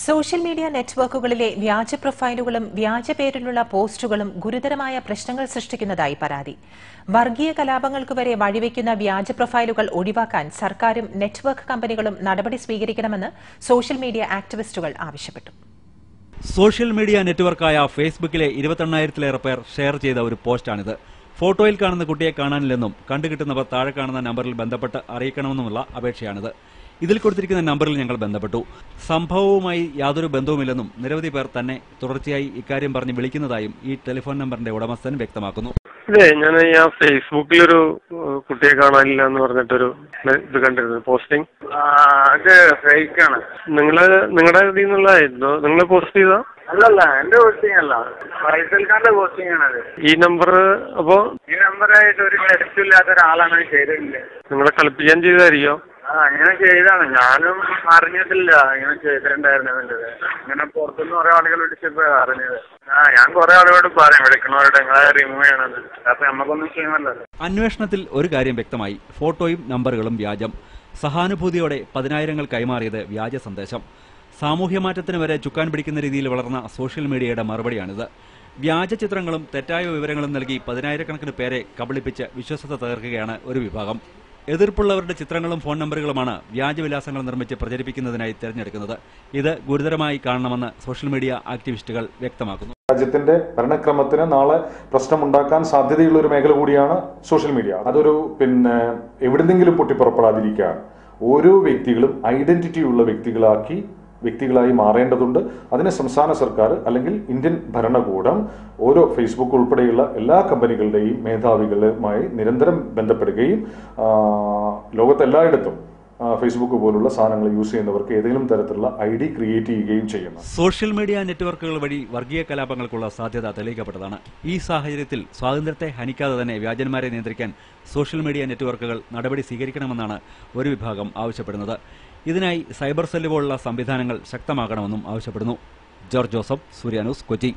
Social media നെറ്റ്വർക്കുകളിലെ വ്യാജ പ്രൊഫൈലുകളും വ്യാജ പേരിലുള്ള പോസ്റ്റുകളും ഗുരുതരമായ പ്രശ്നങ്ങൾ സൃഷ്ടിക്കുന്നതായി പരാതി. വർഗീയ കലാപങ്ങൾക്ക് വരെ വഴിവെക്കുന്ന വ്യാജ പ്രൊഫൈലുകൾ ഒഴിവാക്കാൻ സർക്കാരും നെറ്റ്വർക്ക് കമ്പനികളും നടപടി സ്വീകരിക്കണമെന്ന് സോഷ്യൽ മീഡിയ ആക്ടിവിസ്റ്റുകൾ ആവശ്യപ്പെട്ടു. സോഷ്യൽ മീഡിയ നെറ്റ്വർക്കായ ഫേസ്ബുക്കിലെ 28,000-ലേറെ പേർ ഷെയർ ചെയ്ത ഒരു പോസ്റ്റാണിത്. ഫോട്ടോയിൽ കാണുന്ന കുട്ടിയെ കാണാനില്ലെന്നും കണ്ടുകിട്ടുന്നവർ താഴെ കാണുന്ന നമ്പറിൽ ബന്ധപ്പെട്ട് അറിയിക്കണമെന്നുമുള്ള അപേക്ഷയാണിത്. ഇതിൽ കൊടുത്തിരിക്കുന്ന നമ്പറിൽ ഞങ്ങൾ ബന്ധപ്പെട്ടു. സംഭവവുമായി യാതൊരു ബന്ധവുമില്ലെന്നും നിരവധി പേർ തന്നെ തുടർച്ചയായി ഇക്കാര്യം പറഞ്ഞ് വിളിക്കുന്നതായും ഈ ടെലിഫോൺ നമ്പറിന്റെ ഉടമസ്ഥൻ വ്യക്തമാക്കുന്നു. അതെ, ഞാൻ ഫേസ്ബുക്കിലൊരു കുട്ടിയെ കാണാനില്ല എന്ന് പറഞ്ഞിട്ടൊരു ഇത് കണ്ടിരുന്നു പോസ്റ്റിംഗ്. അത് ഫേക്കാണ്. നിങ്ങളുടെ ഇതിൽ നിന്നുള്ളതായിരുന്നു നിങ്ങൾ പോസ്റ്റ് ചെയ്താ? അല്ലല്ല, എന്റെ പോസ്റ്റിംഗ് അല്ല, ഫൈസൽഖാന്റെ പോസ്റ്റിംഗ് ആണത്. ഈ നമ്പർ ഈ നമ്പറായിട്ട് ഒരു ടെസ്റ്റില്ലാത്ത ഒരാളാണ് ചെയ്തിട്ടില്ല. നിങ്ങളെ കളിപ്പിക്കാൻ ചെയ്തായിരിക്കോ? ഇങ്ങനെ ചെയ്താണ്. ഞാനും അറിഞ്ഞിട്ടില്ല ഇങ്ങനെ ചെയ്തിട്ടുണ്ടായിരുന്നത്. ഇങ്ങനെ പുറത്തുനിന്ന് കുറെ ആളുകൾ വിളിച്ചപ്പോ അറിഞ്ഞത്. ഞാൻ കുറെ ആളുകളോട് പറയും വിളിക്കണവരുടെ നിങ്ങളെ റിമൂവ് ചെയ്യണമെന്ന്. അപ്പൊ നമ്മക്കൊന്നും ചെയ്യുമല്ലോ. അന്വേഷണത്തിൽ ഒരു കാര്യം വ്യക്തമായി. ഫോട്ടോയും നമ്പറുകളും വ്യാജം. സഹാനുഭൂതിയോടെ 10,000 കൈമാറിയത് വ്യാജ സന്ദേശം. സാമൂഹ്യമാറ്റത്തിന് വരെ ചുക്കാൻ പിടിക്കുന്ന രീതിയിൽ വളർന്ന സോഷ്യൽ മീഡിയയുടെ മറുപടിയാണിത്. വ്യാജ ചിത്രങ്ങളും തെറ്റായ വിവരങ്ങളും നൽകി 10,000-കണക്കിന് പേരെ കബളിപ്പിച്ച് വിശ്വസത തകർക്കുകയാണ് ഒരു വിഭാഗം. എതിർപ്പുള്ളവരുടെ ചിത്രങ്ങളും ഫോൺ നമ്പറുകളുമാണ് വ്യാജവിലാസങ്ങൾ നിർമ്മിച്ച് പ്രചരിപ്പിക്കുന്നതിനായി തിരഞ്ഞെടുക്കുന്നത്. ഇത് ഗുരുതരമായി കാണണമെന്ന് സോഷ്യൽ മീഡിയ ആക്ടിവിസ്റ്റുകൾ വ്യക്തമാക്കുന്നു. രാജ്യത്തിന്റെ ഭരണക്രമത്തിന് നാളെ പ്രശ്നമുണ്ടാക്കാൻ സാധ്യതയുള്ള ഒരു മേഖല കൂടിയാണ് സോഷ്യൽ മീഡിയ. അതൊരു എവിടെന്നെങ്കിലും പൊട്ടിപ്പുറപ്പെടാതിരിക്കാൻ ഓരോ വ്യക്തികളും ഐഡന്റിറ്റി ഉള്ള വ്യക്തികളായി മാറേണ്ടതുണ്ട്. അതിന് സംസ്ഥാന സർക്കാർ അല്ലെങ്കിൽ ഇന്ത്യൻ ഭരണകൂടം ഓരോ ഫേസ്ബുക്ക് ഉൾപ്പെടെയുള്ള എല്ലാ കമ്പനികളുടെയും മേധാവികളുമായി നിരന്തരം ബന്ധപ്പെടുകയും ലോകത്തെല്ലായിടത്തും ഫേസ്ബുക്ക് പോലുള്ള സാധനങ്ങൾ യൂസ് ചെയ്യുന്നവർക്ക് ഏതെങ്കിലും തരത്തിലുള്ള ID ക്രിയേറ്റ് ചെയ്യുകയും ചെയ്യണം. സോഷ്യൽ മീഡിയ നെറ്റ്വർക്കുകൾ വഴി വർഗീയ കലാപങ്ങൾക്കുള്ള സാധ്യത തെളിയിക്കപ്പെട്ടതാണ്. ഈ സാഹചര്യത്തിൽ സ്വാതന്ത്ര്യത്തെ ഹനിക്കാതെ തന്നെ വ്യാജന്മാരെ നിയന്ത്രിക്കാൻ സോഷ്യൽ മീഡിയ നെറ്റ്വർക്കുകൾ നടപടി സ്വീകരിക്കണമെന്നാണ് ഒരു വിഭാഗം ആവശ്യപ്പെടുന്നത്. ഇതിനായി സൈബർ സെല്ല് പോലുള്ള സംവിധാനങ്ങൾ ശക്തമാക്കണമെന്നും ആവശ്യപ്പെടുന്നു. ജോർജ് ജോസഫ്, സൂര്യ ന്യൂസ്, കൊച്ചി.